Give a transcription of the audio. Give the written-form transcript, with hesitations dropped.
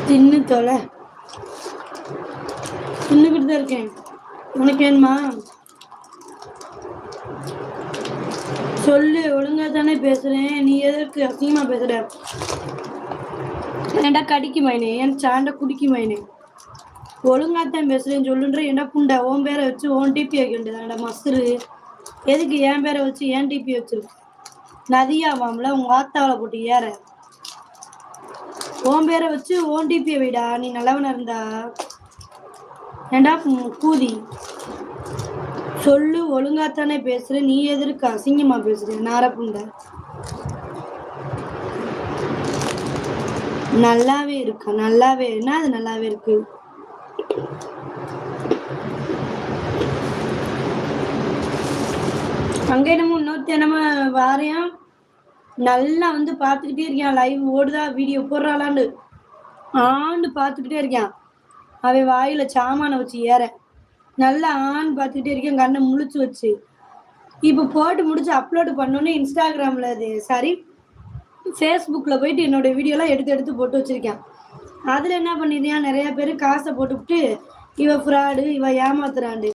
தின்னு தொலை. தின்னுக்கிட்டு தான் இருக்கேன். உனக்கு வேணுமா? சொல்லு. ஒழுங்கா தானே பேசுறேன். நீ எதற்கு அசிங்கமா பேசுற? ஏன்டா கடிக்குமாயினே? ஏன் சாண்டை குடிக்குமாயினே? ஒழுங்காத்தான் பேசுறேன்னு சொல்லுன்ற. என்ன புண்டை உன் பேரை வச்சு உன் டிபி வைக்க வேண்டியதான்டா மஸ்ரு. எதுக்கு என் பேரை வச்சு ஏன் டிபி வச்சிருக்கு? நதியாவாம்ல உங்க ஆத்தாவளை போட்டு ஏற. உன் பேரை வச்சு ஓன் டிபியை வைடா. நீ நல்லவனா இருந்தா. ஏண்டா கூதி சொல்லு. ஒழுங்காத்தானே பேசுற. நீ எதற்கு அசிங்கமா பேசுற? நாரப்புண்ட. நல்லாவே இருக்கா? நல்லாவே என்ன? அது நல்லாவே இருக்கு. அங்க என்னமோ இன்னொருத்த என்னமோ வாரையான் நல்லா வந்து பார்த்துக்கிட்டே இருக்கான். லைவ் ஓடுதா வீடியோ போடுறாளான்னு ஆண்டு பார்த்துக்கிட்டே இருக்கான். அவன் வாயில சாமான வச்சு ஏற நல்லா ஆண் பார்த்துக்கிட்டே இருக்கேன். கண்ணை முழிச்சு வச்சு இப்போ போட்டு முடிச்சு அப்லோடு பண்ணோன்னே இன்ஸ்டாகிராமில் அது சாரி ஃபேஸ்புக்கில் போயிட்டு என்னோட வீடியோலாம் எடுத்து எடுத்து போட்டு வச்சுருக்கேன். அதில் என்ன பண்ணிருக்கான்? நிறையா பேர் காசை போட்டுவிட்டு இவ ஃப்ராடு, இவ ஏமாத்துறாண்டு